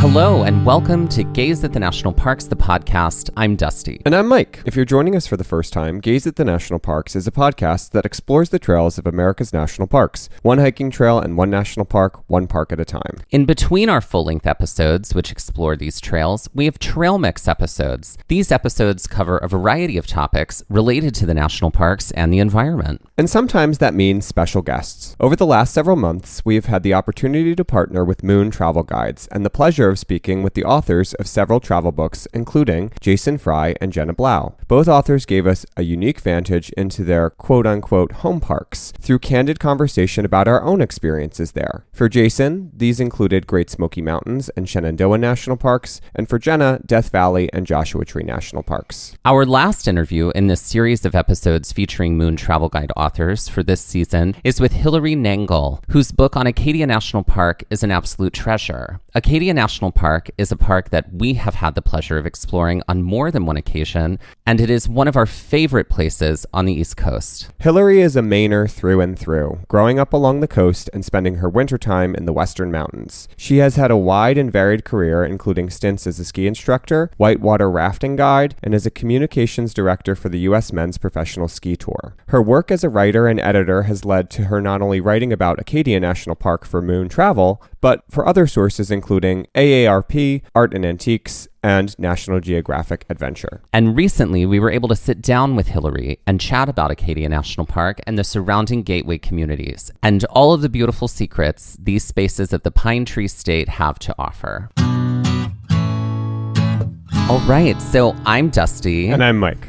Hello and welcome to Gaze at the National Parks, the podcast. I'm Dusty. And I'm Mike. If you're joining us for the first time, Gaze at the National Parks is a podcast that explores the trails of America's national parks. One hiking trail and one national park, one park at a time. In between our full-length episodes, which explore these trails, we have trail mix episodes. These episodes cover a variety of topics related to the national parks and the environment. And sometimes that means special guests. Over the last several months, we have had the opportunity to partner with Moon Travel Guides and the pleasure of speaking with the authors of several travel books, including Jason Fry and Jenna Blau. Both authors gave us a unique vantage into their quote-unquote home parks through candid conversation about our own experiences there. For Jason, these included Great Smoky Mountains and Shenandoah National Parks, and for Jenna, Death Valley and Joshua Tree National Parks. Our last interview in this series of episodes featuring Moon Travel Guide authors for this season is with Hilary Nangle, whose book on Acadia National Park is an absolute treasure. Acadia National Park is a park that we have had the pleasure of exploring on more than one occasion, and it is one of our favorite places on the East Coast. Hilary is a Mainer through and through, growing up along the coast and spending her wintertime in the Western Mountains. She has had a wide and varied career, including stints as a ski instructor, whitewater rafting guide, and as a communications director for the U.S. Men's Professional Ski Tour. Her work as a writer and editor has led to her not only writing about Acadia National Park for Moon Travel, but for other sources including AARP, Art and Antiques, and National Geographic Adventure. And recently, we were able to sit down with Hilary and chat about Acadia National Park and the surrounding gateway communities, and all of the beautiful secrets these spaces of the Pine Tree State have to offer. All right, so I'm Dusty. And I'm Mike.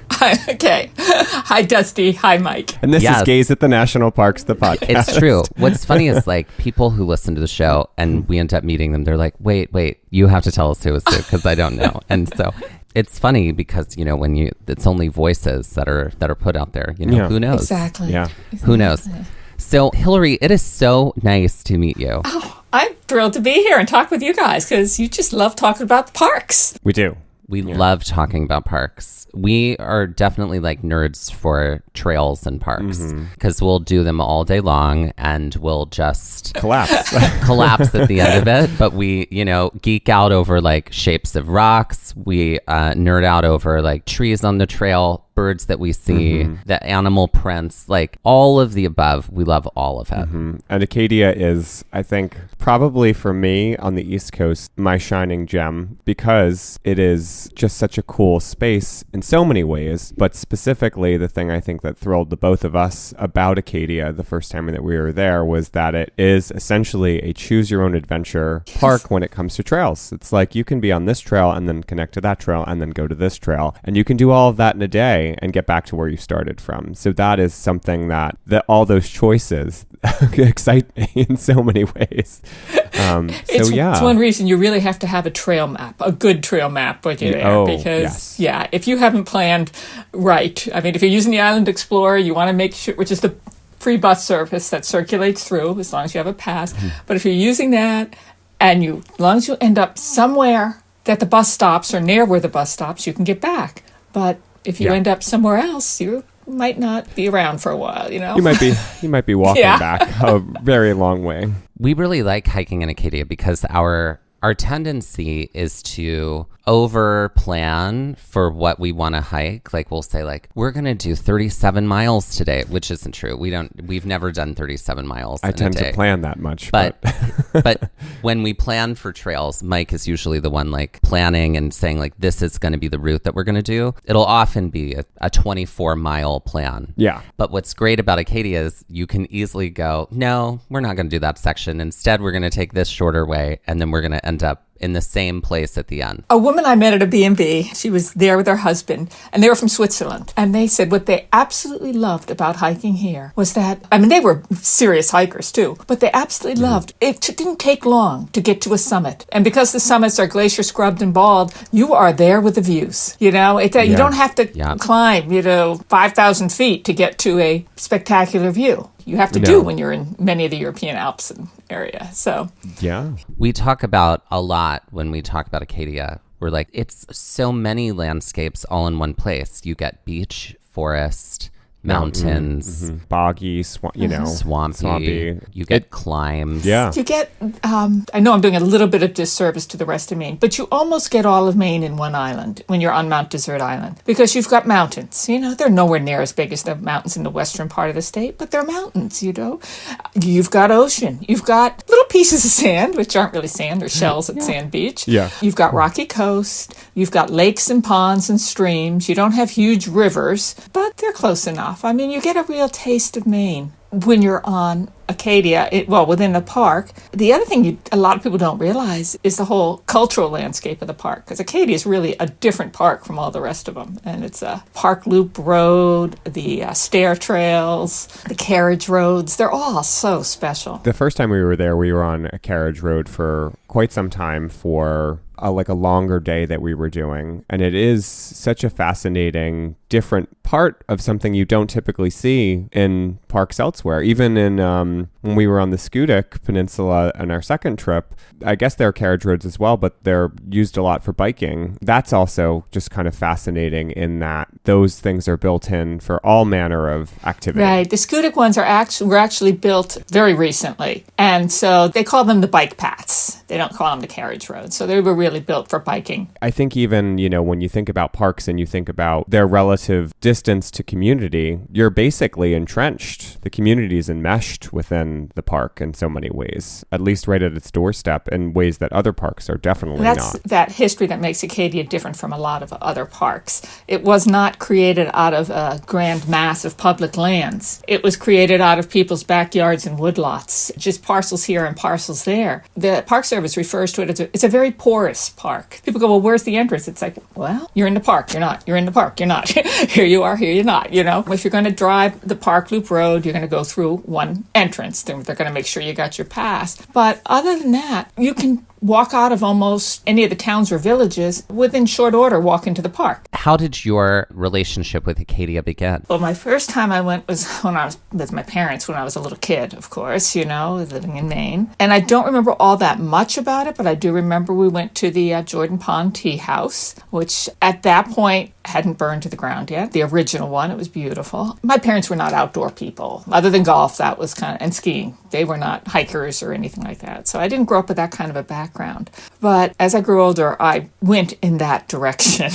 Okay. Hi, Dusty. Hi, Mike. And this is Gaze at the National Parks, the podcast. It's true. What's funny is like people who listen to the show and we end up meeting them, they're like, wait, you have to tell us who is who because I don't know. And so it's funny because, you know, when it's only voices that are put out there, you know, who knows? Exactly. Yeah. Who knows? So, Hilary, it is so nice to meet you. Oh, I'm thrilled to be here and talk with you guys because you just love talking about the parks. We do. We love talking about parks. We are definitely like nerds for trails and parks because we'll do them all day long and we'll just collapse at the end of it. But we, geek out over like shapes of rocks. We nerd out over like trees on the trail, birds that we see, the animal prints, like all of the above. We love all of it. And Acadia is, I think, probably for me on the East Coast, my shining gem because it is just such a cool space in so many ways. But specifically, the thing I think that thrilled the both of us about Acadia the first time that we were there was that it is essentially a choose your own adventure park when it comes to trails. It's like you can be on this trail and then connect to that trail and then go to this trail. And you can do all of that in a day and get back to where you started from. So that is something that all those choices excite me in so many ways. It's one reason you really have to have a trail map, a good trail map when you're there. Because, if you haven't planned right, I mean, if you're using the Island Explorer, you want to make sure, which is the free bus service that circulates through as long as you have a pass. But if you're using that and as long as you end up somewhere that the bus stops or near where the bus stops, you can get back. But if you end up somewhere else, you might not be around for a while, you know? You might be walking back a very long way. We really like hiking in Acadia because our tendency is to over plan for what we want to hike. Like we'll say like, we're going to do 37 miles today, which isn't true. We've never done 37 miles in a day. I tend to plan that much. But when we plan for trails, Mike is usually the one like planning and saying like, this is going to be the route that we're going to do. It'll often be a 24-mile plan. Yeah. But what's great about Acadia is you can easily go, no, we're not going to do that section. Instead, we're going to take this shorter way and then we're going to end up in the same place at the end. A woman I met at a B&B, she was there with her husband, and they were from Switzerland. And they said what they absolutely loved about hiking here was that, I mean, they were serious hikers too, but they absolutely loved, it didn't take long to get to a summit. And because the summits are glacier scrubbed and bald, you are there with the views. You know, you don't have to climb, 5,000 feet to get to a spectacular view. You have to do when you're in many of the European Alps and area. So we talk about a lot when we talk about Acadia. We're like, it's so many landscapes all in one place. You get beach, forest, mountains, boggy, swampy. You get climbs. Yeah. You get, I know I'm doing a little bit of disservice to the rest of Maine, but you almost get all of Maine in one island when you're on Mount Desert Island, because you've got mountains. They're nowhere near as big as the mountains in the western part of the state, but they're mountains, You've got ocean. You've got little pieces of sand, which aren't really sand, they're shells at Sand Beach. Yeah. You've got rocky coast. You've got lakes and ponds and streams. You don't have huge rivers, but they're close enough. I mean, you get a real taste of Maine when you're on Acadia, within the park. The other thing a lot of people don't realize is the whole cultural landscape of the park, because Acadia is really a different park from all the rest of them. And it's a park loop road, the stair trails, the carriage roads. They're all so special. The first time we were there, we were on a carriage road for quite some time for a longer day that we were doing. And it is such a fascinating, different part of something you don't typically see in parks elsewhere. Even in when we were on the Schoodic Peninsula on our second trip, I guess there are carriage roads as well, but they're used a lot for biking. That's also just kind of fascinating in that those things are built in for all manner of activity. Right. The Schoodic ones were actually built very recently. And so they call them the bike paths. They don't call them the carriage roads. So they were really built for biking. I think even, when you think about parks and you think about their relative distance to community, you're basically entrenched. The community is enmeshed within the park in so many ways, at least right at its doorstep, in ways that other parks are definitely not. That's that history that makes Acadia different from a lot of other parks. It was not created out of a grand mass of public lands. It was created out of people's backyards and woodlots, just parcels here and parcels there. The Park Service refers to it as it's a very porous park. People go, well, where's the entrance? It's like, well, you're in the park, you're not. You're in the park, you're not. Here you are, here you're not, If you're going to drive the Park Loop Road, you're going to go through one entrance. They're going to make sure you got your pass. But other than that, you can walk out of almost any of the towns or villages within short order, walk into the park. How did your relationship with Acadia begin? Well, my first time I went was when I was with my parents when I was a little kid, of course, living in Maine. And I don't remember all that much about it, but I do remember we went to the Jordan Pond Tea House, which at that point hadn't burned to the ground yet. The original one, it was beautiful. My parents were not outdoor people. Other than golf, that was and skiing. They were not hikers or anything like that. So I didn't grow up with that kind of a background. But as I grew older, I went in that direction.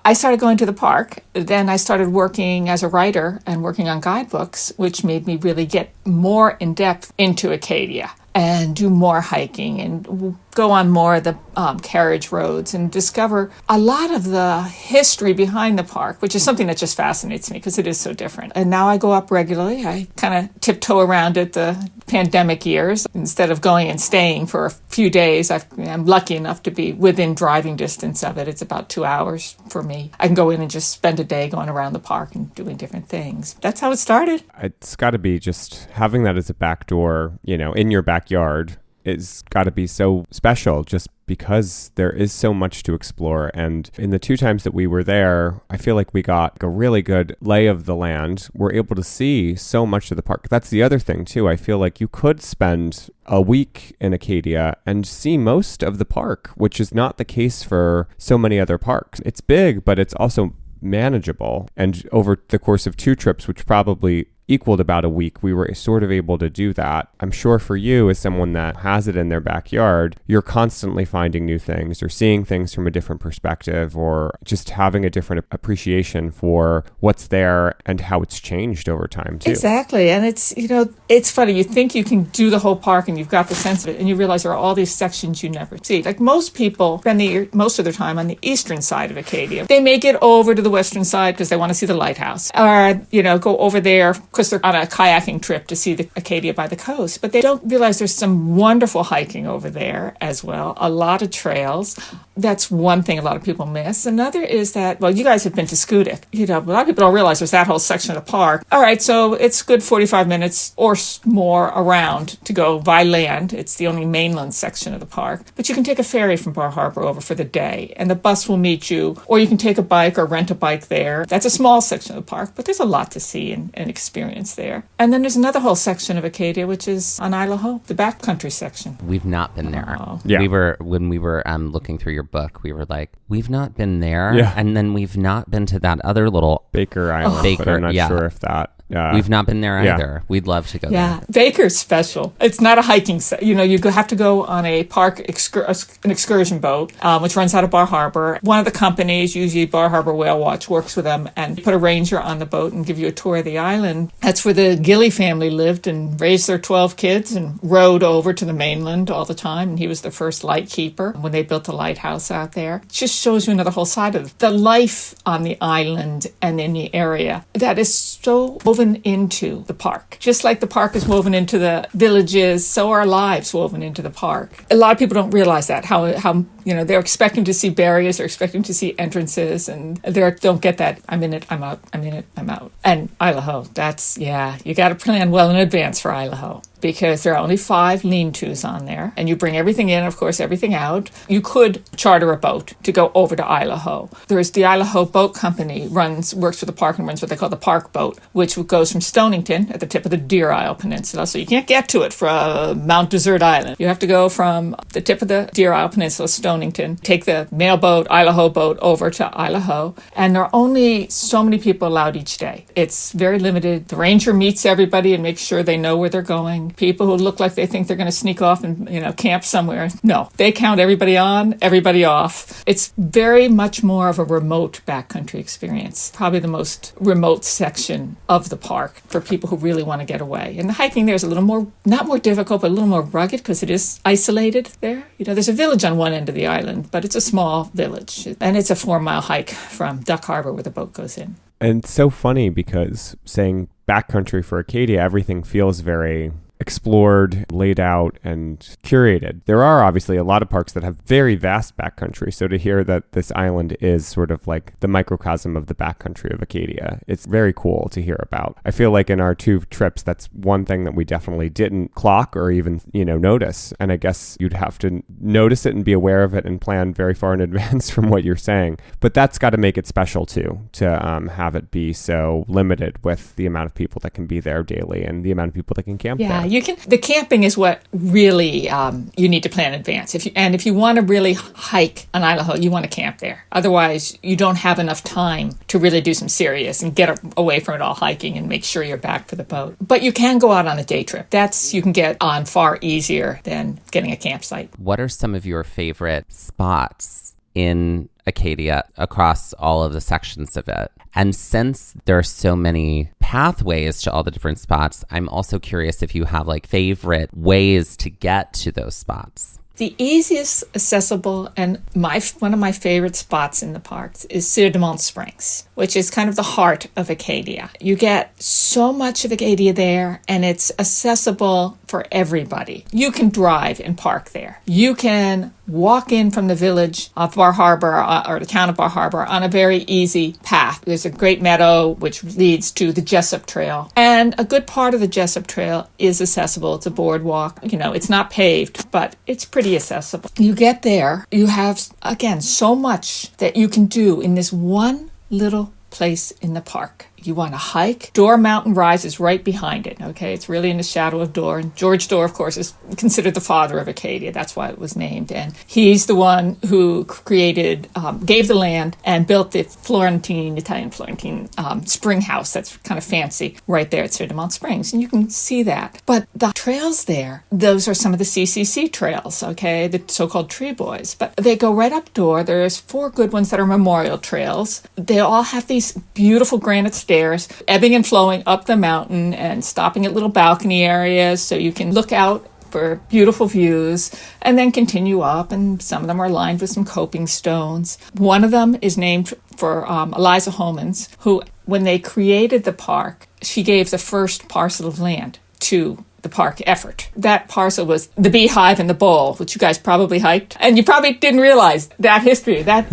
I started going to the park. Then I started working as a writer and working on guidebooks, which made me really get more in depth into Acadia and do more hiking and go on more of the carriage roads and discover a lot of the history behind the park, which is something that just fascinates me because it is so different. And now I go up regularly. I kind of tiptoe around it the pandemic years. Instead of going and staying for a few days, I'm lucky enough to be within driving distance of it. It's about 2 hours for me. I can go in and just spend a day going around the park and doing different things. That's how it started. It's got to be just having that as a back door, in your backyard. It's got to be so special just because there is so much to explore. And in the 2 times that we were there, I feel like we got a really good lay of the land. We're able to see so much of the park. That's the other thing too. I feel like you could spend a week in Acadia and see most of the park, which is not the case for so many other parks. It's big, but it's also manageable. And over the course of 2 trips, which probably equaled about a week, we were sort of able to do that. I'm sure for you, as someone that has it in their backyard, you're constantly finding new things or seeing things from a different perspective or just having a different appreciation for what's there and how it's changed over time too. Exactly. And it's funny. You think you can do the whole park and you've got the sense of it and you realize there are all these sections you never see. Like most people spend most of their time on the eastern side of Acadia. They may get over to the western side because they want to see the lighthouse or, go over there because they're on a kayaking trip to see the Acadia by the coast. But they don't realize there's some wonderful hiking over there as well. A lot of trails. That's one thing a lot of people miss. Another is that, you guys have been to Schoodic. A lot of people don't realize there's that whole section of the park. All right, so it's good 45 minutes or more around to go by land. It's the only mainland section of the park. But you can take a ferry from Bar Harbor over for the day, and the bus will meet you. Or you can take a bike or rent a bike there. That's a small section of the park, but there's a lot to see and experience. experience there. And then there's another whole section of Acadia, which is on Isle Ho, the backcountry section. We've not been there. Oh. Yeah. When we were looking through your book, we were like, we've not been there. Yeah. And then we've not been to that other little Baker Island, but Baker, I'm not yeah. sure if that... We've not been there yeah. either. We'd love to go Yeah, there. Baker's special. It's not a hiking set. You have to go on a park an excursion boat, which runs out of Bar Harbor. One of the companies, usually Bar Harbor Whale Watch, works with them and put a ranger on the boat and give you a tour of the island. That's where the Gilley family lived and raised their 12 kids and rowed over to the mainland all the time. And he was the first lightkeeper when they built the lighthouse out there. It just shows you another whole side of it. The life on the island and in the area that is so woven into the park. Just like the park is woven into the villages, so are lives woven into the park. A lot of people don't realize that, how they're expecting to see barriers, they're expecting to see entrances, and they don't get that, I'm in it, I'm out, I'm in it, I'm out. And Isle Ho, you got to plan well in advance for Isle Ho, because there are only 5 lean-tos on there, and you bring everything in, of course, everything out. You could charter a boat to go over to Isle Ho. There's the Isle Ho Boat Company, works for the park and runs what they call the park boat, which goes from Stonington at the tip of the Deer Isle Peninsula, so you can't get to it from Mount Desert Island. You have to go from the tip of the Deer Isle Peninsula, Stonington, take the mail boat, Isle Ho boat over to Isle Ho, and there are only so many people allowed each day. It's very limited. The ranger meets everybody and makes sure they know where they're going. People who look like they think they're going to sneak off and camp somewhere. No, they count everybody on, everybody off. It's very much more of a remote backcountry experience. Probably the most remote section of the park for people who really want to get away. And the hiking there is a little more, not more difficult, but a little more rugged because it is isolated there. There's a village on one end of the island, but it's a small village. And it's a 4-mile hike from Duck Harbor where the boat goes in. And it's so funny because saying backcountry for Acadia, everything feels very explored, laid out, and curated. There are obviously a lot of parks that have very vast backcountry, so to hear that this island is sort of like the microcosm of the backcountry of Acadia, it's very cool to hear about. I feel like in our 2 trips, that's one thing that we definitely didn't clock or even, notice, and I guess you'd have to notice it and be aware of it and plan very far in advance from what you're saying, but that's got to make it special too, to have it be so limited with the amount of people that can be there daily and the amount of people that can camp there. The camping is what really you need to plan in advance. If you want to really hike on Isle Ho, you want to camp there. Otherwise, you don't have enough time to really do some serious and get away from it all hiking and make sure you're back for the boat. But you can go out on a day trip. You can get on far easier than getting a campsite. What are some of your favorite spots in Acadia across all of the sections of it? And since there are so many pathways to all the different spots, I'm also curious if you have favorite ways to get to those spots. The easiest accessible and one of my favorite spots in the parks is Cedar Springs, which is kind of the heart of Acadia. You get so much of Acadia there, and it's accessible for everybody. You can drive and park there. You can walk in from the village of Bar Harbor or the town of Bar Harbor on a very easy path. There's a great meadow which leads to the Jessup Trail. And a good part of the Jessup Trail is accessible. It's a boardwalk. It's not paved, but it's pretty accessible. You get there, you have, again, so much that you can do in this one little place in the park. You want to hike. Door Mountain rises right behind it. Okay, it's really in the shadow of Door. And George Door, of course, is considered the father of Acadia. That's why it was named. And he's the one who gave the land and built the Italian Florentine spring house. That's kind of fancy right there at Cedar Springs. And you can see that. But the trails there, those are some of the CCC trails. Okay, the so-called Tree Boys. But they go right up Door. There's 4 good ones that are memorial trails. They all have these beautiful granite stairs, ebbing and flowing up the mountain and stopping at little balcony areas so you can look out for beautiful views and then continue up, and some of them are lined with some coping stones. One of them is named for Eliza Homans, who, when they created the park, she gave the first parcel of land to the park effort. That parcel was the Beehive and the Bowl, which you guys probably hiked. And you probably didn't realize that history. That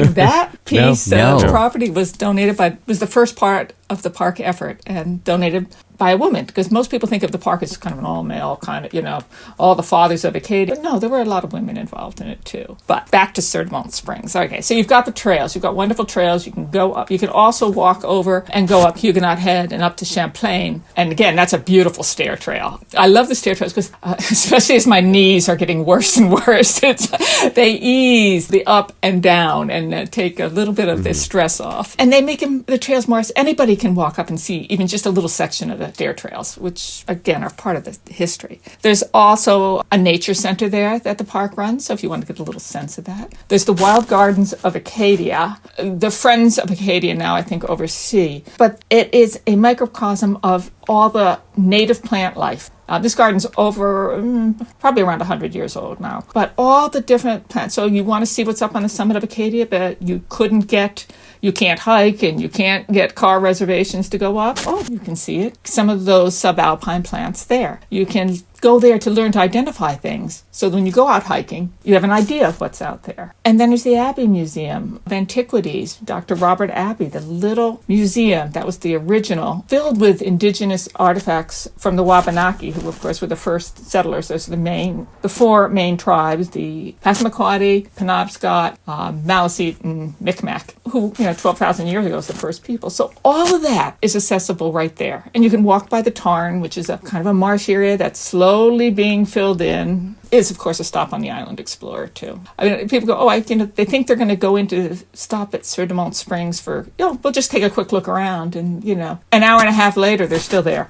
piece of property was donated was the first part of the park effort and donated by a woman, because most people think of the park as kind of an all-male kind of, all the fathers of Acadia. But no, there were a lot of women involved in it too. But back to Surdemont Springs. Okay, so you've got the trails. You've got wonderful trails. You can go up. You can also walk over and go up Huguenot Head and up to Champlain. And again, that's a beautiful stair trail. I love the stair trails because, especially as my knees are getting worse and worse, they ease the up and down and take a little bit of the stress off. And they make the trails more, anybody can walk up and see even just a little section of the stair trails, which again are part of the history. There's also a nature center there that the park runs, so if you want to get a little sense of that. There's the Wild Gardens of Acadia. The Friends of Acadia now, I think, oversee. But it is a microcosm of all the native plant life. This garden's over probably around 100 years old now. But all the different plants. So you want to see what's up on the summit of Acadia, but you can't hike and you can't get car reservations to go up. Oh, you can see it. Some of those subalpine plants there. You can go there to learn to identify things. So when you go out hiking, you have an idea of what's out there. And then there's the Abbey Museum of Antiquities, Dr. Robert Abbey, the little museum that was the original, filled with indigenous artifacts from the Wabanaki, who of course were the first settlers. Those are the four main tribes, the Passamaquoddy, Penobscot, Maliseet, and Micmac, who, 12,000 years ago was the first people. So all of that is accessible right there. And you can walk by the Tarn, which is a kind of a marsh area that's slowly being filled in. Is of course a stop on the Island Explorer too. I mean, people go, they think they're going to go into stop at Surdemont Springs for, we'll just take a quick look around, and an hour and a half later they're still there.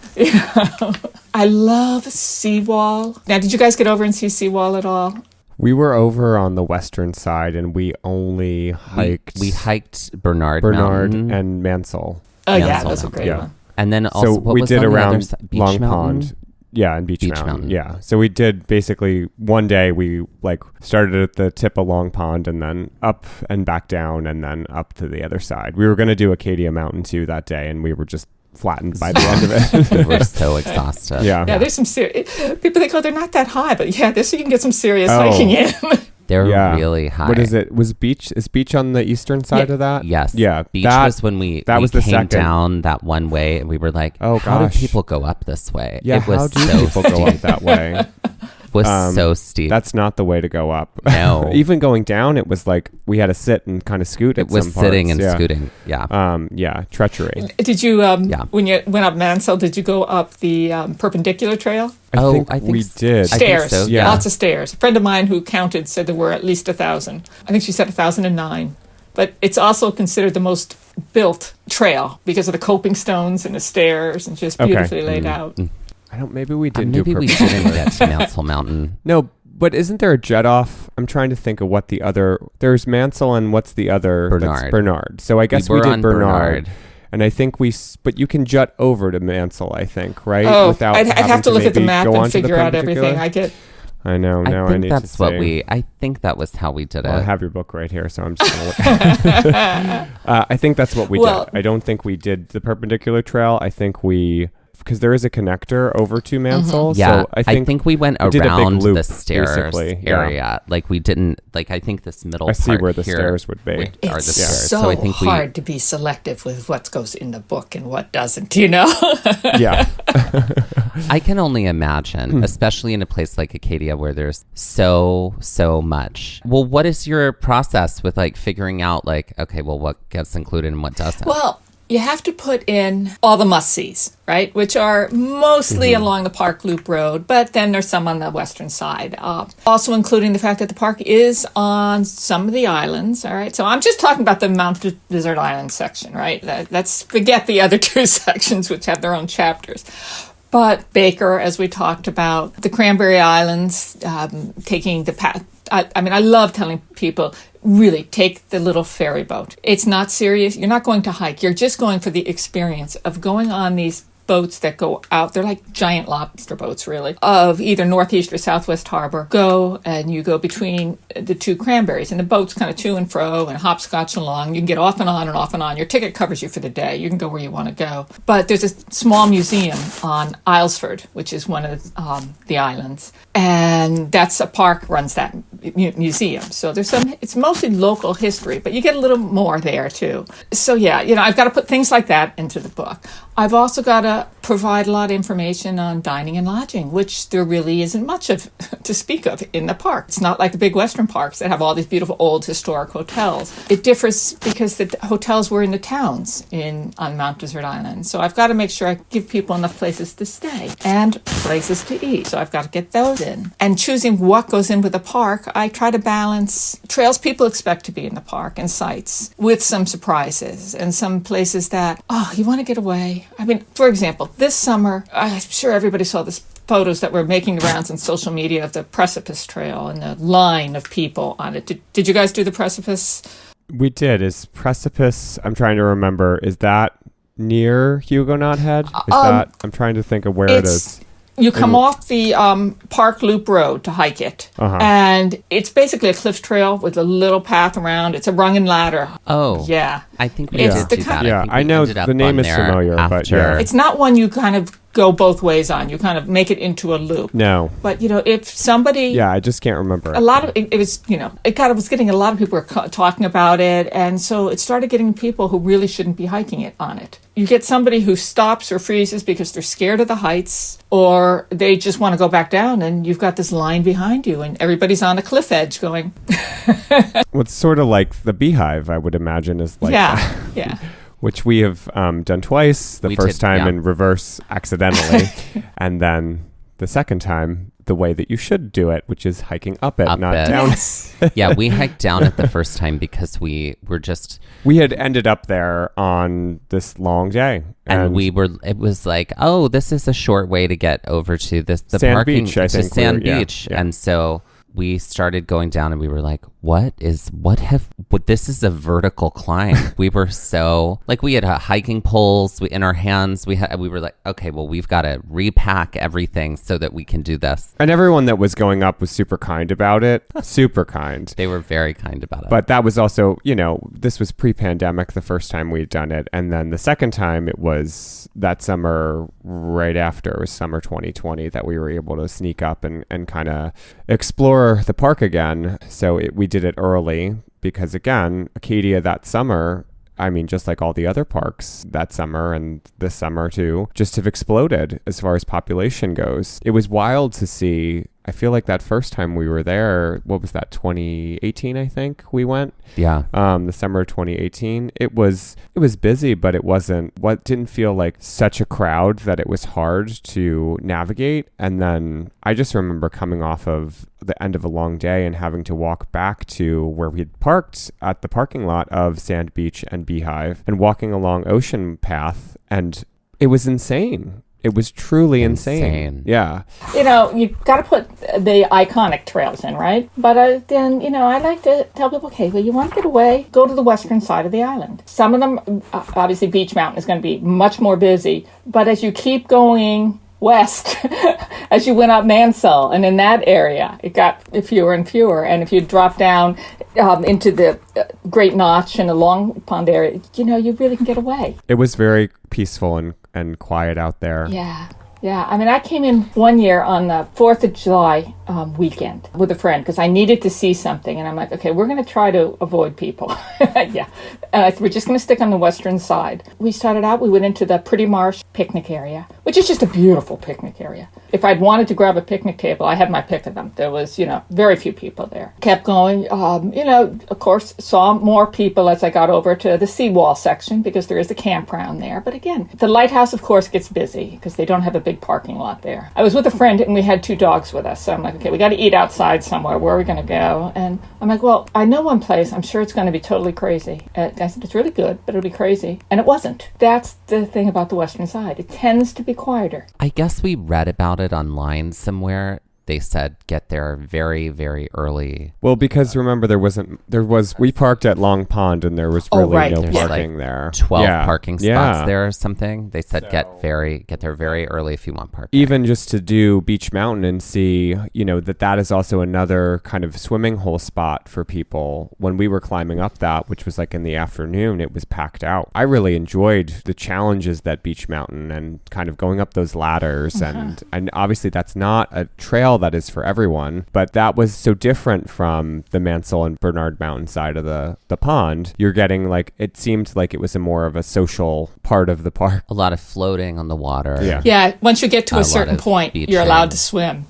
I love Seawall. Now, did you guys get over and see Seawall at all? We were over on the western side, and we only hiked. We hiked Bernard Mountain. and Mansell. Oh yeah, that's a great one. And then also, so we did around Long Mountain? Pond. Yeah, and Beach Mountain. Yeah. So we did basically one day we started at the tip of Long Pond and then up and back down and then up to the other side. We were going to do Acadia Mountain too that day, and we were just flattened by the end of it. We were so exhausted. Yeah, there's some serious people think, they're not that high, but yeah, you can get some serious hiking in. They're really high. What is it? Is Beach on the eastern side of that? Yes. Yeah. Beach was when we was the came second. down that one way, and we were like, oh, how do gosh. people go up this way? Yeah, it was how do people go up that way? Was so steep. That's not the way to go up. No. Even going down, it was like we had to sit and kind of scoot at some parts. It was sitting and scooting. Yeah. Treachery. Did you, when you went up Mansell, did you go up the perpendicular trail? I think we did. Stairs. So, yeah. Lots of stairs. A friend of mine who counted said there were at least 1,000. I think she said 1,009. But it's also considered the most built trail because of the coping stones and the stairs and just beautifully laid out. Maybe we didn't Maybe we didn't get to Mansell Mountain. No, but isn't there a jet off? I'm trying to think of what the other... There's Mansell and what's the other? Bernard. That's Bernard. So I guess we did Bernard. And I think but you can jut over to Mansell, I think, right? Oh, I'd have to look at the map and figure out everything. I know. Now I need to see. I think that was how we did it. I have your book right here, so I'm just going to look at it. I think that's what we did. I don't think we did the perpendicular trail. I think because there is a connector over to Mansell. Mm-hmm. Yeah, so I think we went around loop, the stairs area. Like we didn't, I think this middle part see where the stairs would be. It's are the stairs. so I think hard to be selective with what goes in the book and what doesn't, Yeah. I can only imagine, especially in a place like Acadia where there's so much. Well, what is your process with figuring out what gets included and what doesn't? Well, you have to put in all the must-sees, right? Which are mostly along the Park Loop Road, but then there's some on the western side. Also including the fact that the park is on some of the islands, all right? So I'm just talking about the Mount Desert Island section, right? Let's forget the other two sections, which have their own chapters. But Baker, as we talked about, the Cranberry Islands, taking the path. I love telling people, really take the little ferry boat. It's not serious. You're not going to hike. You're just going for the experience of going on these boats that go out. They're like giant lobster boats, really, of either Northeast or Southwest Harbor. You go between the two Cranberries, and the boats kind of to and fro and hopscotch along. You can get off and on and off and on. Your ticket covers you for the day. You can go where you want to go. But there's a small museum on Islesford, which is one of the islands. And that's a park runs that museums. So there's it's mostly local history, but you get a little more there too. So yeah, I've got to put things like that into the book. I've also got to provide a lot of information on dining and lodging, which there really isn't much of to speak of in the park. It's not like the big Western parks that have all these beautiful old historic hotels. It differs because the hotels were in the towns on Mount Desert Island. So I've got to make sure I give people enough places to stay and places to eat. So I've got to get those in. And choosing what goes in with the park, I try to balance trails people expect to be in the park and sites with some surprises and some places that, you want to get away. I mean, for example, this summer, I'm sure everybody saw this photos that were making the rounds on social media of the Precipice Trail and the line of people on it. Did you guys do the Precipice? We did. Is Precipice, I'm trying to remember, is that near Huguenot Head? I'm trying to think of where it is. You come off the Park Loop Road to hike it, and it's basically a cliff trail with a little path around. It's a rung and ladder. Oh. Yeah. I think we did do that. Yeah, I know the name is familiar, but yeah. It's not one you kind of go both ways on. You kind of make it into a loop. No. But, if somebody... Yeah, I just can't remember. A lot of... It was, it was getting a lot of people were talking about it, and so it started getting people who really shouldn't be hiking it on it. You get somebody who stops or freezes because they're scared of the heights, or they just want to go back down, and you've got this line behind you, and everybody's on a cliff edge going... Well, it's sort of like the Beehive, I would imagine, is like... Yeah. Which we have done twice. The first time in reverse accidentally, and then the second time the way that you should do it, which is hiking up it, not down. Yes. Yeah, we hiked down it the first time because we had ended up there on this long day. And it was like, this is a short way to get over to the Sand parking, Beach, I think. Sand Beach. Yeah. And so we started going down and we were like, this is a vertical climb. We were so, we had hiking poles in our hands. We were like, okay, well, we've got to repack everything so that we can do this. And everyone that was going up was super kind about it. Super kind. They were very kind about it. But that was also, this was pre-pandemic the first time we'd done it. And then the second time it was that summer right after. It was summer 2020 that we were able to sneak up and kind of explore the park again. So we did it early because, again, Acadia that summer, I mean, just like all the other parks that summer and this summer too, just have exploded as far as population goes. It was wild to see. I feel like that first time we were there, what was that, 2018, I think we went? Yeah. The summer of 2018. It was busy, but it didn't feel like such a crowd that it was hard to navigate. And then I just remember coming off of the end of a long day and having to walk back to where we had parked at the parking lot of Sand Beach and Beehive and walking along Ocean Path. And it was insane. It was truly insane. Yeah. You've got to put the iconic trails in, right? But then, I like to tell people, okay, well, you want to get away, go to the western side of the island. Some of them, obviously, Beach Mountain is going to be much more busy. But as you keep going west, as you went up Mansell, and in that area, it got fewer and fewer. And if you drop down into the Great Notch and the Long Pond area, you really can get away. It was very peaceful and quiet out there. Yeah. I mean, I came in one year on the 4th of July weekend with a friend because I needed to see something. And I'm like, okay, we're going to try to avoid people. Yeah. We're just going to stick on the western side. We started out, we went into the Pretty Marsh picnic area, which is just a beautiful picnic area. If I'd wanted to grab a picnic table, I had my pick of them. There was, very few people there. Kept going, of course, saw more people as I got over to the seawall section because there is a campground there. But again, the lighthouse, of course, gets busy because they don't have a big parking lot there. I was with a friend and we had 2 dogs with us. So I'm like, okay, we got to eat outside somewhere. Where are we going to go? And I'm like, well, I know one place. I'm sure it's going to be totally crazy. I said, it's really good, but it'll be crazy. And it wasn't. That's the thing about the western side. It tends to be quieter. I guess we read about it online somewhere. They said get there very, very early. Well, because remember, we parked at Long Pond and there was really no parking there. 12 parking spots there or something. They said get there very early if you want parking. Even just to do Beach Mountain and see, that is also another kind of swimming hole spot for people. When we were climbing up that, which was like in the afternoon, it was packed out. I really enjoyed the challenges that Beach Mountain and kind of going up those ladders. And obviously that's not a trail trail that is for everyone. But that was so different from the Mansell and Bernard Mountain side of the pond. You're getting like, it seemed like it was a more of a social part of the park. A lot of floating on the water. Yeah. Once you get to a certain lot of point, beaching. you're allowed to swim.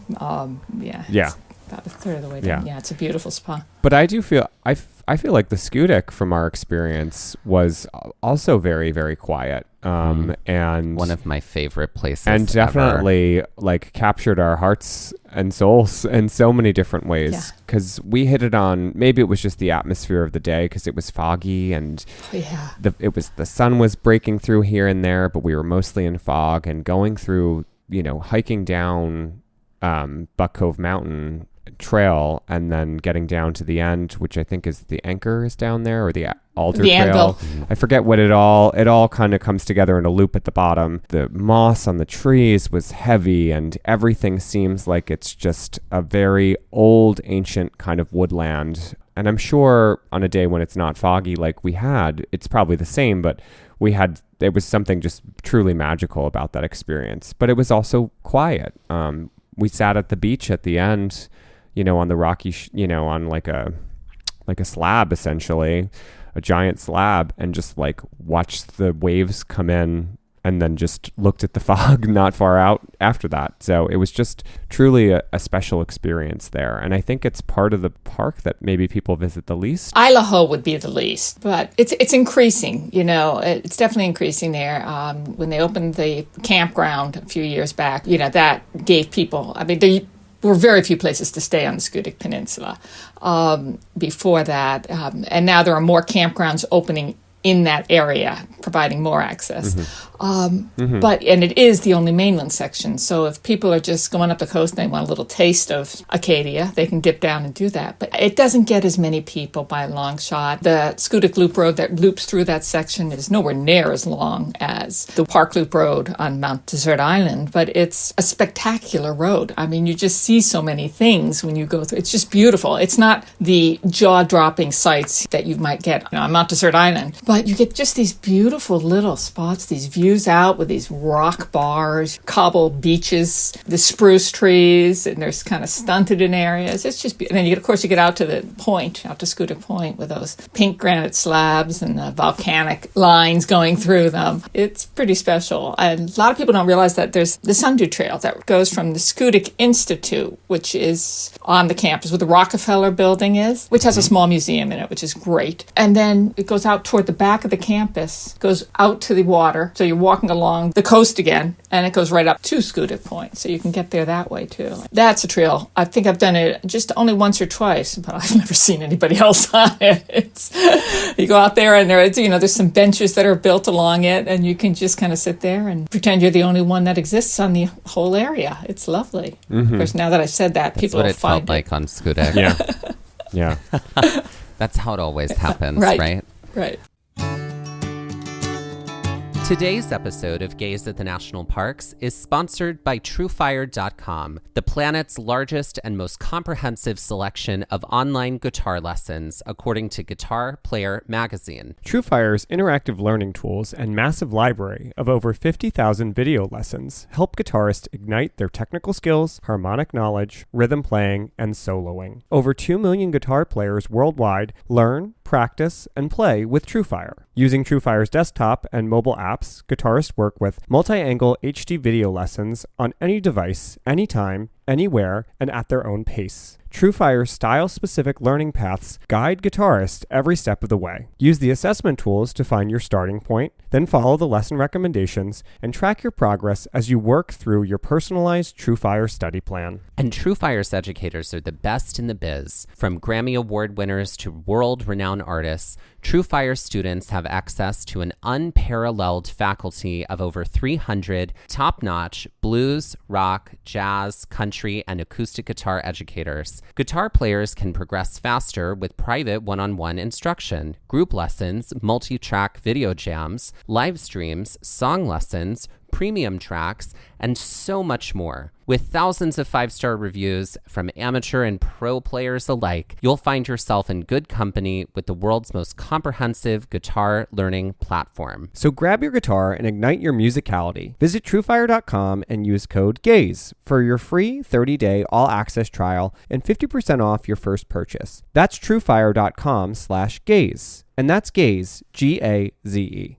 Yeah. It's about a third of the way down. Yeah. It's a beautiful spot. But I do feel, I feel like the Schoodic from our experience was also very, very quiet. And one of my favorite places and definitely ever. like captured our hearts and souls in so many different ways, because we hit it on, maybe it was just the atmosphere of the day because it was foggy and the sun was breaking through here and there, but we were mostly in fog, and going through, hiking down Buck Cove Mountain trail and then getting down to the end, which I think is the Anchor is down there, or the Alder Trail. Anvil. I forget what it all kind of comes together in a loop at the bottom. The moss on the trees was heavy, and everything seems like it's just a very old, ancient kind of woodland. And I'm sure on a day when it's not foggy like we had, it's probably the same, but there was something just truly magical about that experience. But it was also quiet. We sat at the beach at the end, on the rocky, on like a slab, essentially, a giant slab, and just like watched the waves come in, and then just looked at the fog not far out after that. So it was just truly a special experience there. And I think it's part of the park that maybe people visit the least. Idaho would be the least, but it's increasing, it's definitely increasing there. When they opened the campground a few years back, that gave people, there were very few places to stay on the Schoodic Peninsula before that. And now there are more campgrounds opening in that area, providing more access. But it is the only mainland section. So if people are just going up the coast and they want a little taste of Acadia, they can dip down and do that. But it doesn't get as many people by a long shot. The Schoodic Loop Road that loops through that section is nowhere near as long as the Park Loop Road on Mount Desert Island, but it's a spectacular road. You just see so many things when you go through. It's just beautiful. It's not the jaw-dropping sights that you might get on Mount Desert Island, but you get just these beautiful little spots, these views out with these rock bars, cobbled beaches, the spruce trees, and there's kind of stunted in areas. It's just, and then you get out to the point, out to Schoodic Point, with those pink granite slabs and the volcanic lines going through them. It's pretty special. And a lot of people don't realize that there's the Sundew Trail that goes from the Schoodic Institute, which is on the campus where the Rockefeller building is, which has a small museum in it, which is great. And then it goes out toward the back of the campus, goes out to the water. So you're walking along the coast again, and it goes right up to Schoodic Point. So you can get there that way too. That's a trail. I think I've done it just only once or twice, but I've never seen anybody else on it. You go out there and there's some benches that are built along it, and you can just kind of sit there and pretend you're the only one that exists on the whole area. It's lovely. Of course, now that I've said that, people will find like on Schoodic. Yeah. That's how it always happens, right? Right. Today's episode of Gaze at the National Parks is sponsored by TrueFire.com, the planet's largest and most comprehensive selection of online guitar lessons, according to Guitar Player magazine. TrueFire's interactive learning tools and massive library of over 50,000 video lessons help guitarists ignite their technical skills, harmonic knowledge, rhythm playing, and soloing. Over 2 million guitar players worldwide learn, practice, and play with TrueFire. Using TrueFire's desktop and mobile apps, guitarists work with multi-angle HD video lessons on any device, anytime, anywhere, and at their own pace. TrueFire's style-specific learning paths guide guitarists every step of the way. Use the assessment tools to find your starting point, then follow the lesson recommendations and track your progress as you work through your personalized TrueFire study plan. And TrueFire's educators are the best in the biz. From Grammy Award winners to world-renowned artists, TrueFire students have access to an unparalleled faculty of over 300 top-notch blues, rock, jazz, country, and acoustic guitar educators. Guitar players can progress faster with private one-on-one instruction, group lessons, multi-track video jams, live streams, song lessons, premium tracks, and so much more. With thousands of 5-star reviews from amateur and pro players alike, you'll find yourself in good company with the world's most comprehensive guitar learning platform. So grab your guitar and ignite your musicality. Visit truefire.com and use code GAZE for your free 30-day all-access trial and 50% off your first purchase. That's truefire.com/gaze. And that's GAZE, G-A-Z-E.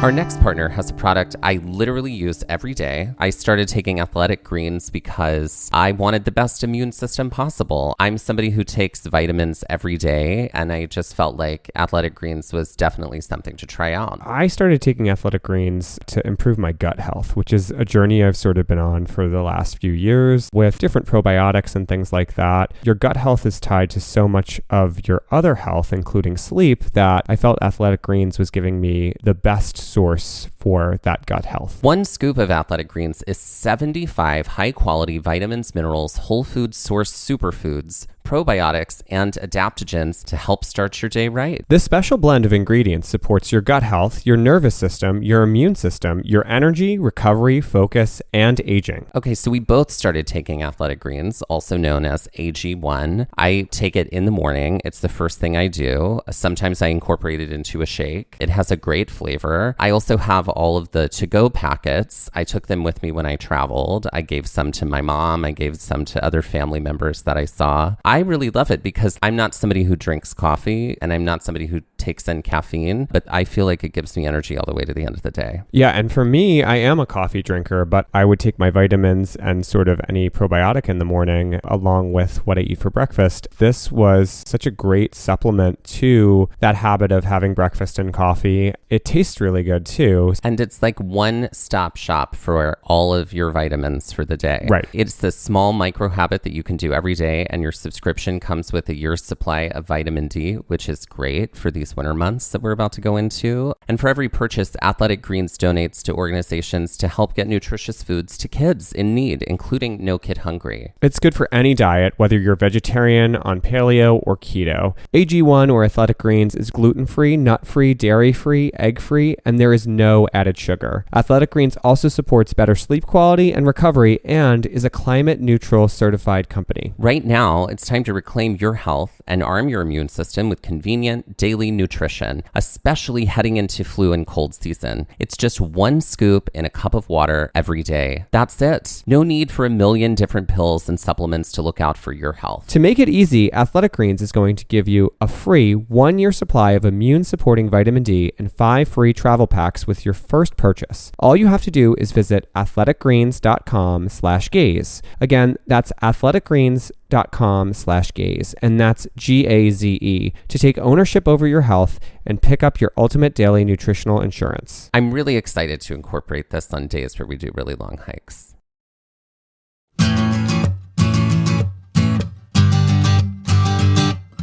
Our next partner has a product I literally use every day. I started taking Athletic Greens because I wanted the best immune system possible. I'm somebody who takes vitamins every day, and I just felt like Athletic Greens was definitely something to try out. I started taking Athletic Greens to improve my gut health, which is a journey I've sort of been on for the last few years with different probiotics and things like that. Your gut health is tied to so much of your other health, including sleep, that I felt Athletic Greens was giving me the best source for that gut health. One scoop of Athletic Greens is 75 high-quality vitamins, minerals, whole food source superfoods, probiotics, and adaptogens to help start your day right. This special blend of ingredients supports your gut health, your nervous system, your immune system, your energy, recovery, focus, and aging. Okay, so we both started taking Athletic Greens, also known as AG1. I take it in the morning. It's the first thing I do. Sometimes I incorporate it into a shake. It has a great flavor. I also have all of the to-go packets. I took them with me when I traveled. I gave some to my mom. I gave some to other family members that I saw. I really love it because I'm not somebody who drinks coffee and I'm not somebody who takes in caffeine, but I feel like it gives me energy all the way to the end of the day. Yeah, and for me, I am a coffee drinker, but I would take my vitamins and sort of any probiotic in the morning along with what I eat for breakfast. This was such a great supplement to that habit of having breakfast and coffee. It tastes really good too. And it's like one-stop shop for all of your vitamins for the day. Right. It's the small micro habit that you can do every day, and your subscription comes with a year's supply of vitamin D, which is great for these winter months that we're about to go into. And for every purchase, Athletic Greens donates to organizations to help get nutritious foods to kids in need, including No Kid Hungry. It's good for any diet, whether you're vegetarian, on paleo, or keto. AG1 or Athletic Greens is gluten-free, nut-free, dairy-free, egg-free, and there is no added sugar. Athletic Greens also supports better sleep quality and recovery and is a climate-neutral certified company. Right now, it's time to reclaim your health and arm your immune system with convenient daily nutrition, especially heading into flu and cold season. It's just one scoop in a cup of water every day. That's it. No need for a million different pills and supplements to look out for your health. To make it easy, Athletic Greens is going to give you a free 1-year supply of immune-supporting vitamin D and 5 free travel packs with your first purchase. All you have to do is visit athleticgreens.com/gaze. Again, that's athleticgreens.com/gaze, and that's GAZE, to take ownership over your health and pick up your ultimate daily nutritional insurance. I'm really excited to incorporate this on days where we do really long hikes.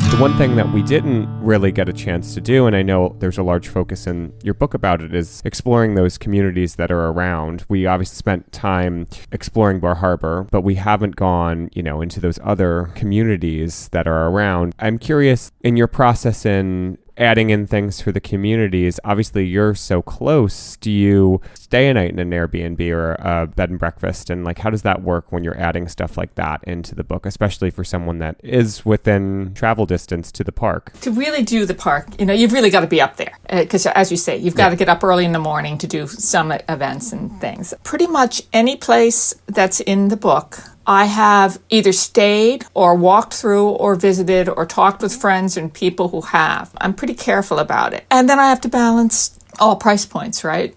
The one thing that we didn't really get a chance to do, and I know there's a large focus in your book about it, is exploring those communities that are around. We obviously spent time exploring Bar Harbor, but we haven't gone, into those other communities that are around. I'm curious, in your process in adding in things for the communities, obviously you're so close. Do you stay a night in an Airbnb or a bed and breakfast? And how does that work when you're adding stuff like that into the book, especially for someone that is within travel distance to the park? To really do the park, you've really got to be up there. Because as you say, you've got to get up early in the morning to do some events and things. Pretty much any place that's in the book, I have either stayed or walked through or visited or talked with friends and people who have. I'm pretty careful about it. And then I have to balance all price points, right?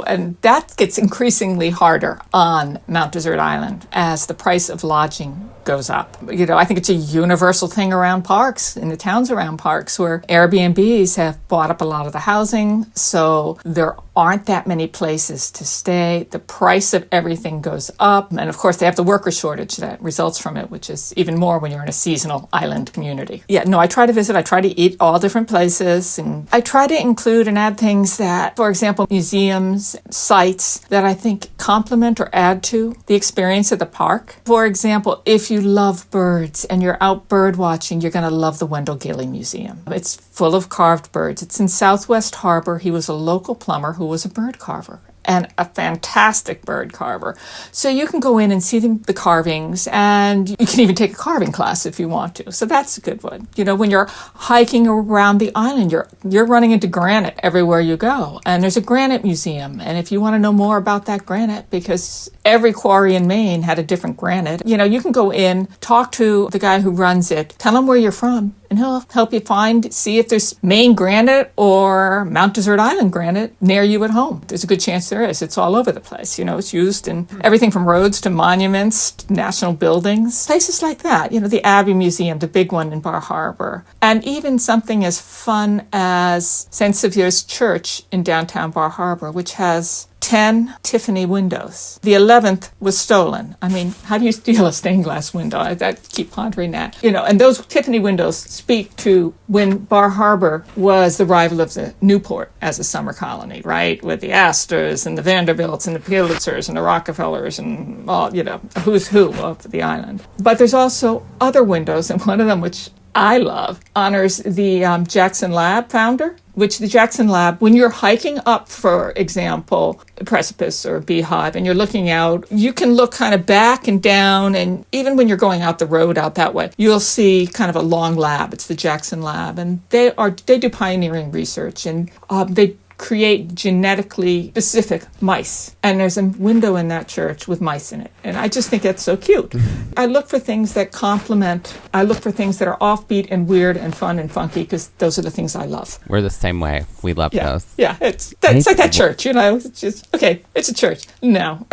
And that gets increasingly harder on Mount Desert Island as the price of lodging goes up. I think it's a universal thing around parks, in the towns around parks, where Airbnbs have bought up a lot of the housing. So they're aren't that many places to stay. The price of everything goes up. And of course, they have the worker shortage that results from it, which is even more when you're in a seasonal island community. Yeah, no, I try to visit. I try to eat all different places. And I try to include and add things that, for example, museums, sites that I think complement or add to the experience of the park. For example, if you love birds and you're out bird watching, you're going to love the Wendell Gilley Museum. It's full of carved birds. It's in Southwest Harbor. He was a local plumber who was a bird carver and a fantastic bird carver. So you can go in and see the carvings, and you can even take a carving class if you want to. So that's a good one. You know, when you're hiking around the island, you're running into granite everywhere you go. And there's a Granite Museum. And if you want to know more about that granite, because every quarry in Maine had a different granite, you know, you can go in, talk to the guy who runs it, tell him where you're from, and he'll help you see if there's Maine granite or Mount Desert Island granite near you at home. There's a good chance there is. It's all over the place. You know, it's used in everything from roads to monuments, to national buildings, places like that. You know, the Abbey Museum, the big one in Bar Harbor, and even something as fun as St. Saviour's Church in downtown Bar Harbor, which has 10 Tiffany windows. The 11th was stolen. I mean, how do you steal a stained glass window? I keep pondering that. You know, and those Tiffany windows speak to when Bar Harbor was the rival of the Newport as a summer colony, right? With the Astors and the Vanderbilts and the Pulitzers and the Rockefellers and all, you know, who's who of the island. But there's also other windows, and one of them, which I love, honors the Jackson Lab founder, which the Jackson Lab, when you're hiking up, for example, a precipice or a beehive, and you're looking out, you can look kind of back and down, and even when you're going out the road out that way, you'll see kind of a long lab. It's the Jackson Lab, and they do pioneering research, and they create genetically specific mice. And there's a window in that church with mice in it. And I just think that's so cute. I look for things that complement. I look for things that are offbeat and weird and fun and funky, because those are the things I love. We're the same way. We love those. Yeah, it's like that church, you know. It's just, okay, it's a church. No.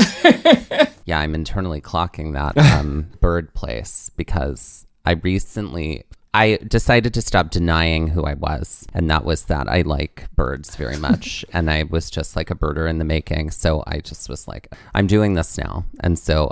Yeah, I'm internally clocking that bird place, because I decided to stop denying who I was, and that was that I like birds very much, and I was just like a birder in the making. So I just was like, I'm doing this now, and so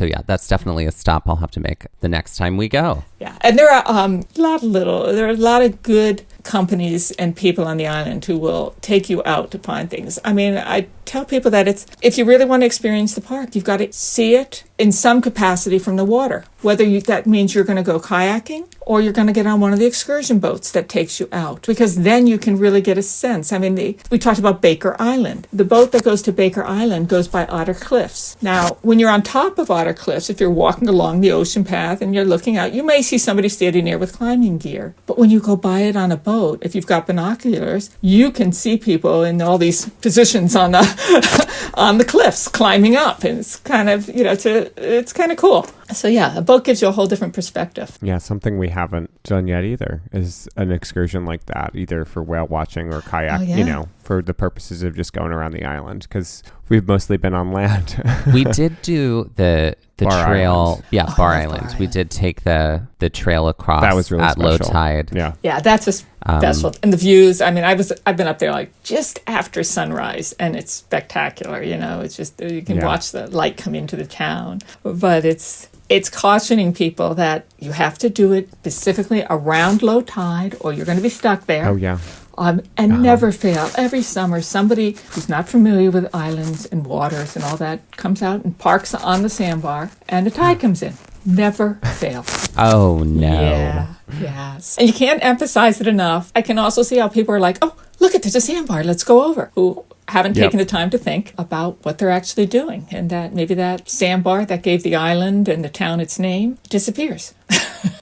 yeah, that's definitely a stop I'll have to make the next time we go. Yeah, and there are there are a lot of good companies and people on the island who will take you out to find things. I mean, I tell people that if you really want to experience the park, you've got to see it in some capacity from the water. Whether that means you're going to go kayaking or you're going to get on one of the excursion boats that takes you out, because then you can really get a sense. I mean, we talked about Baker Island. The boat that goes to Baker Island goes by Otter Cliffs. Now, when you're on top of Otter Cliffs, if you're walking along the ocean path and you're looking out, you may see somebody standing there with climbing gear. But when you go by it on a boat, if you've got binoculars, you can see people in all these positions on the cliffs climbing up, and it's kind of, you know, it's kind of cool. So yeah, a boat gives you a whole different perspective. Yeah, something we haven't done yet either is an excursion like that, either for whale watching or kayak, you know, for the purposes of just going around the island, because we've mostly been on land. We did do the Bar trail, Island. Bar Island. We did take the trail across that was really at special. low tide. Yeah, that's just special. And the views, I mean, I've been up there like just after sunrise, and it's spectacular. You know, it's just, you can watch the light come into the town, but it's cautioning people that you have to do it specifically around low tide, or you're going to be stuck there. Oh yeah. And never fail. Every summer, somebody who's not familiar with islands and waters and all that comes out and parks on the sandbar, and the tide comes in. Never fail. Oh, no. Yeah, yes. And you can't emphasize it enough. I can also see how people are like, oh, look, there's a sandbar, let's go over, who haven't taken the time to think about what they're actually doing, and that maybe that sandbar that gave the island and the town its name disappears.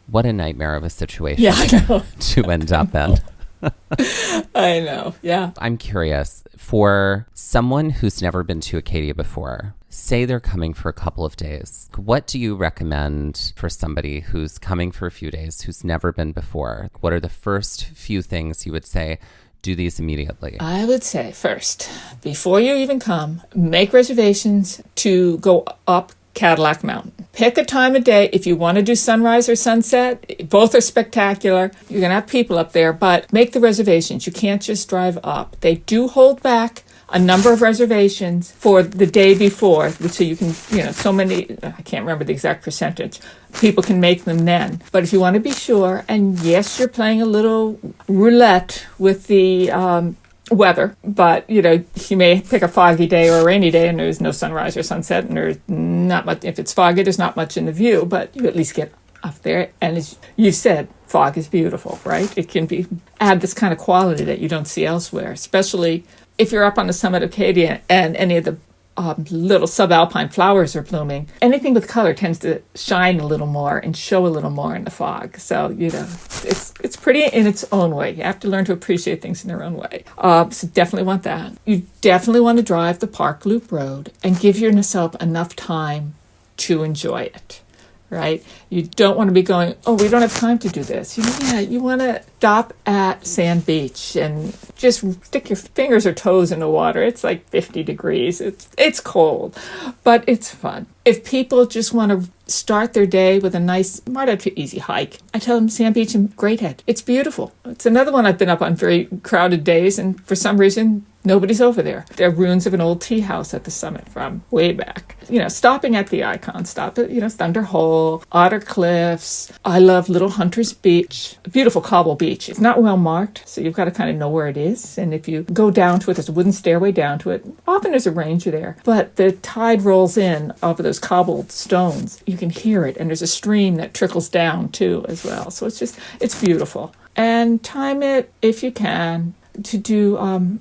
What a nightmare of a situation I know. to end up in. I know, yeah. I'm curious, for someone who's never been to Acadia before, say they're coming for a couple of days, what do you recommend for somebody who's coming for a few days, who's never been before? What are the first few things you would say? Do these immediately. I would say first, before you even come, make reservations to go up Cadillac Mountain. Pick a time of day. If you want to do sunrise or sunset, both are spectacular. You're going to have people up there, but make the reservations. You can't just drive up. They do hold back a number of reservations for the day before, so you can, so many, I can't remember the exact percentage, people can make them then. But if you want to be sure, and yes, you're playing a little roulette with the weather, but you may pick a foggy day or a rainy day and there's no sunrise or sunset, and there's not much. If it's foggy, there's not much in the view, but you at least get up there. And as you said, fog is beautiful, right? It can add this kind of quality that you don't see elsewhere, especially if you're up on the summit of Acadia and any of the little subalpine flowers are blooming. Anything with color tends to shine a little more and show a little more in the fog. So, it's pretty in its own way. You have to learn to appreciate things in their own way. So definitely want that. You definitely want to drive the Park Loop Road and give yourself enough time to enjoy it. Right? You don't want to be going, we don't have time to do this. You want to stop at Sand Beach and just stick your fingers or toes in the water. It's like 50 degrees. It's cold, but it's fun. If people just want to start their day with a nice, moderate to easy hike, I tell them Sand Beach and Great Head. It's beautiful. It's another one I've been up on very crowded days, and for some reason, nobody's over there. There are ruins of an old tea house at the summit from way back. Stopping at the icon, stop at, Thunder Hole, Otter Cliffs. I love Little Hunter's Beach, a beautiful cobble beach. It's not well marked, so you've got to kind of know where it is. And if you go down to it, there's a wooden stairway down to it. Often there's a ranger there, but the tide rolls in over those cobbled stones. You can hear it, and there's a stream that trickles down too as well. So it's beautiful. And time it, if you can, to do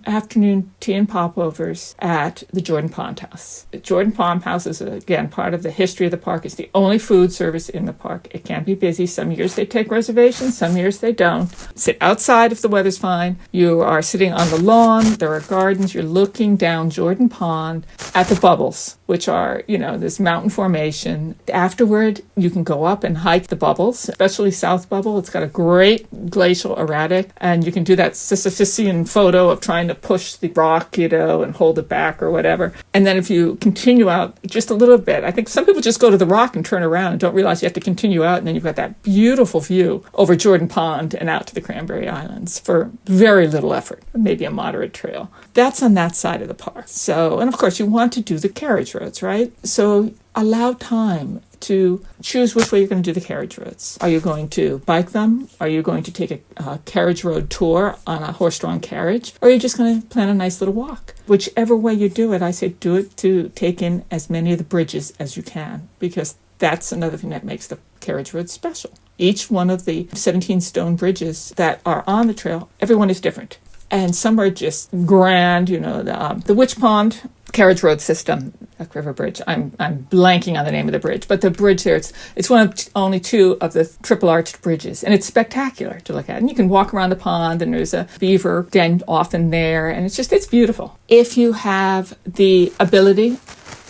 afternoon tea and popovers at the Jordan Pond House. The Jordan Pond House is, again, part of the history of the park. It's the only food service in the park. It can be busy. Some years they take reservations, some years they don't. Sit outside if the weather's fine. You are sitting on the lawn. There are gardens. You're looking down Jordan Pond at the bubbles, which are, this mountain formation. Afterward, you can go up and hike the bubbles, especially South Bubble. It's got a great glacial erratic, and you can do that Sisyphusian photo of trying to push the rock, and hold it back or whatever. And then if you continue out just a little bit, I think some people just go to the rock and turn around and don't realize you have to continue out, and then you've got that beautiful view over Jordan Pond and out to the Cranberry Islands for very little effort, maybe a moderate trail. That's on that side of the park. So, and of course you want to do the carriage roads, right? So allow time to choose which way you're going to do the carriage roads. Are you going to bike them? Are you going to take a carriage road tour on a horse-drawn carriage? Or are you just going to plan a nice little walk? Whichever way you do it, I say do it to take in as many of the bridges as you can, because that's another thing that makes the carriage road special. Each one of the 17 stone bridges that are on the trail, everyone is different. And some are just grand, the Witch Pond carriage road system, Duck River Bridge. I'm blanking on the name of the bridge, but the bridge there, it's one of only two of the triple arched bridges, and it's spectacular to look at. And you can walk around the pond, and there's a beaver den often there, and it's beautiful. If you have the ability,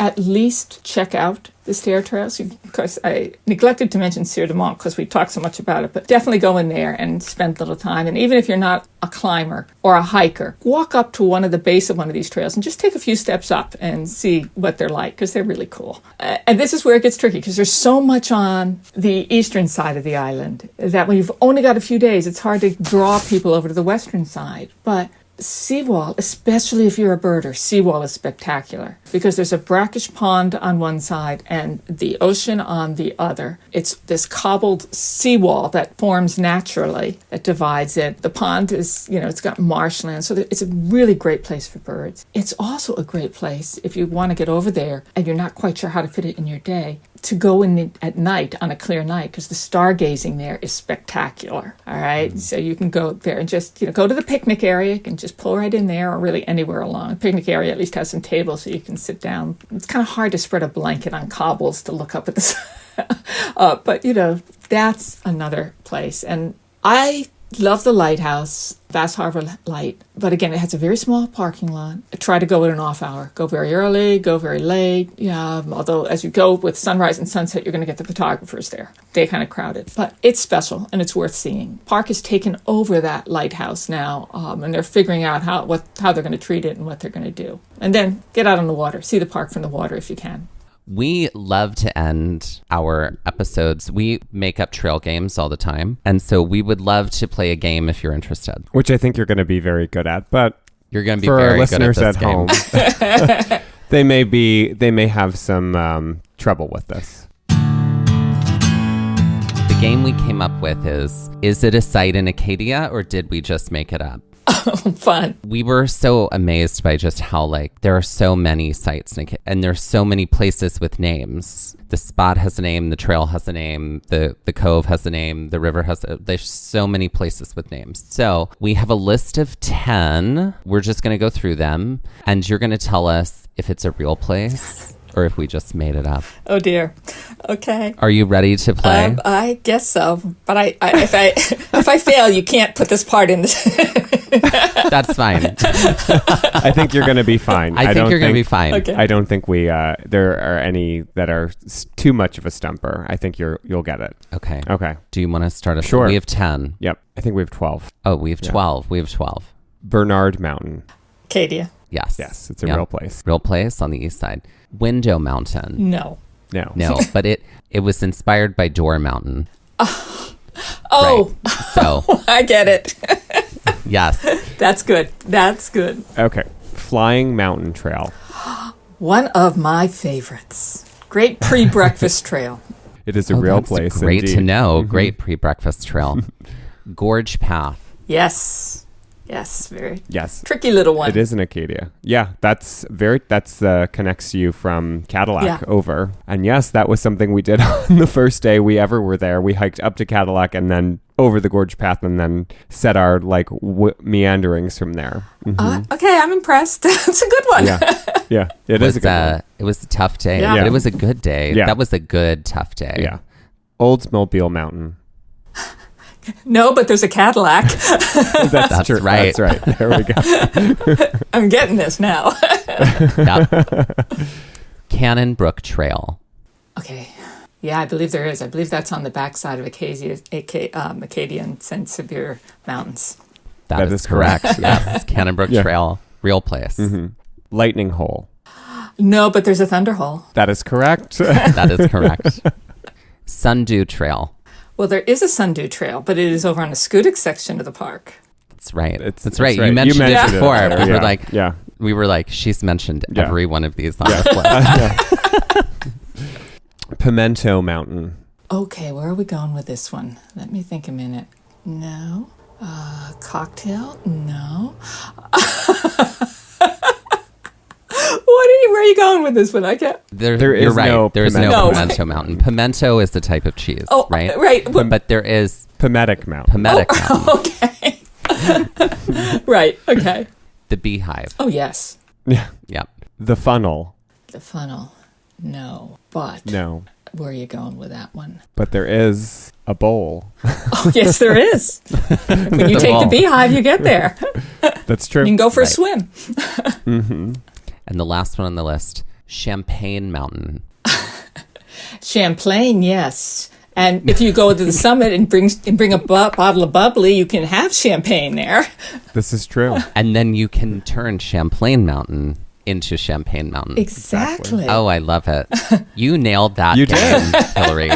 at least check out the stair trails. Of course, I neglected to mention Sieur de Monts because we talked so much about it, but definitely go in there and spend a little time. And even if you're not a climber or a hiker, walk up to one of the base of one of these trails and just take a few steps up and see what they're like, because they're really cool. And this is where it gets tricky, because there's so much on the eastern side of the island that when you've only got a few days, it's hard to draw people over to the western side. But seawall, especially if you're a birder, seawall is spectacular because there's a brackish pond on one side and the ocean on the other. It's this cobbled seawall that forms naturally that divides it. The pond is, it's got marshland, so it's a really great place for birds. It's also a great place if you want to get over there and you're not quite sure how to fit it in your day, to go in at night, on a clear night, because the stargazing there is spectacular. All right. So you can go there and just, go to the picnic area. You can just pull right in there, or really anywhere along. The picnic area at least has some tables so you can sit down. It's kind of hard to spread a blanket on cobbles to look up at the sun. But, that's another place. And I love the lighthouse, Bass Harbor Light. But again, it has a very small parking lot. Try to go at an off hour. Go very early, go very late. Although as you go with sunrise and sunset, you're going to get the photographers there. They're kind of crowded. But it's special and it's worth seeing. Park has taken over that lighthouse now, and they're figuring out how they're going to treat it and what they're going to do. And then get out on the water. See the park from the water if you can. We love to end our episodes. We make up trail games all the time. And so we would love to play a game if you're interested. Which I think you're going to be very good at. But You're going to be For very our good at listeners this at game. home, they may have some trouble with this. The game we came up with is it a site in Acadia or did we just make it up? Fun. We were so amazed by just how there are so many sites in Acadia, and there's so many places with names. The spot has a name, the trail has a name, the cove has a name, the river there's so many places with names. So we have a list of 10. We're just going to go through them and you're going to tell us if it's a real place or if we just made it up. Oh dear. Okay. Are you ready to play? I guess so. But if I fail, you can't put this part in. That's fine. I think you're going to be fine. I think you're going to be fine. Okay. I don't think there are any that are too much of a stumper. I think you'll get it. Okay. Okay. Do you want to start us? Sure. We have 10. Yep. I think we have 12. Oh, we have 12. We have 12. Bernard Mountain. Acadia. Yes. Yes, it's a Yep. real place. Real place on the east side. Window Mountain. No. No, but it was inspired by Door Mountain. Oh, Right. So, I get it. yes. That's good. That's good. Okay. Flying Mountain Trail. One of my favorites. Great pre-breakfast trail. It is a real That's place. great to indeed. know. Great pre-breakfast trail. Gorge Path. Yes. Yes. Very Yes. tricky little one. It is in Acadia. Yeah, that's connects you from Cadillac over. And yes, that was something we did on the first day we ever were there. We hiked up to Cadillac and then over the gorge path and then set our meanderings from there. Okay, I'm impressed. It's a good one. Yeah. It is a good one. It was a tough day, Yeah. but it was a good day. Yeah. That was a good tough day. Yeah. Oldsmobile Mountain. No, but there's a Cadillac. That's true. right. That's right. There we go. I'm getting this now. Yep. Cannon Brook Trail. Okay. Yeah, I believe there is. I believe that's on the backside of Acadia and St. Sevier Mountains. That is correct. Yes. Cannon Brook Yeah. Trail. Real place. Lightning Hole. No, but there's a thunder hole. That is correct. That is correct. Sundew Trail. Well, there is a Sundew Trail, but it is over on the Scudic section of the park. That's right. That's That's right. right. You mentioned it before. Yeah. We were like, she's mentioned Yeah. every one of these on this list. Pimento Mountain. Okay, where are we going with this one? Let me think a minute. No. Cocktail? No. Where are you going with this one? I can't. There You're is right. no There is pimento. no No. Pimento Mountain. Pimento is the type of cheese, Oh, right? right. But there is Pimetic Mountain. Pimetic Mountain. Okay. Right. Okay. The Beehive. Oh, yes. Yeah. Yep. The Funnel. The funnel. No. But No. where are you going with that one? But there is a bowl. Oh, yes, there is. When you The take ball. the beehive, you get there. That's true. You can go for a Right. swim. And the last one on the list, Champagne Mountain. Champlain, yes. And if you go to the summit and bring a bottle of bubbly, you can have champagne there. This is true. And then you can turn Champlain Mountain into Champagne Mountain. Exactly. Oh, I love it. You nailed that You game, Hilary.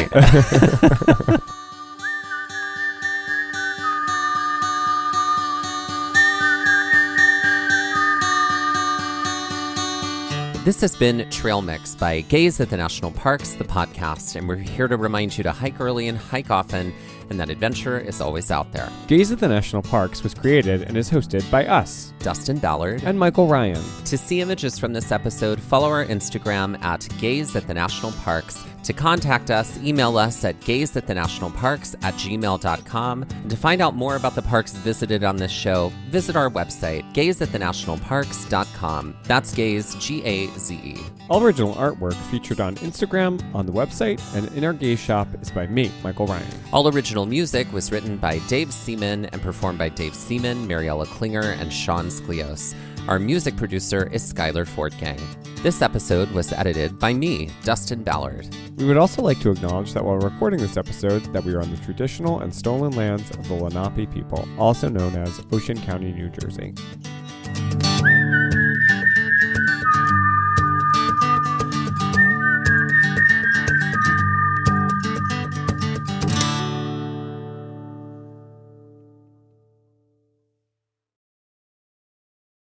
This has been Trail Mix by Gaze at the National Parks, the podcast, and we're here to remind you to hike early and hike often, and that adventure is always out there. Gaze at the National Parks was created and is hosted by us Dustin Ballard. and Michael Ryan. To see images from this episode, follow our Instagram at Gaze at the National Parks. To contact us, email us at gazeatthenationalparks@gmail.com. And to find out more about the parks visited on this show, visit our website, gazeatthenationalparks.com. That's Gaze, G-A-Z-E. All original artwork featured on Instagram, on the website, and in our Gaze shop is by me, Michael Ryan. All original music was written by Dave Seaman and performed by Dave Seaman, Mariella Klinger, and Sean Sklios. Our music producer is Skyler Fortgang. This episode was edited by me, Dustin Ballard. We would also like to acknowledge that while recording this episode, that we are on the traditional and stolen lands of the Lenape people, also known as Ocean County, New Jersey.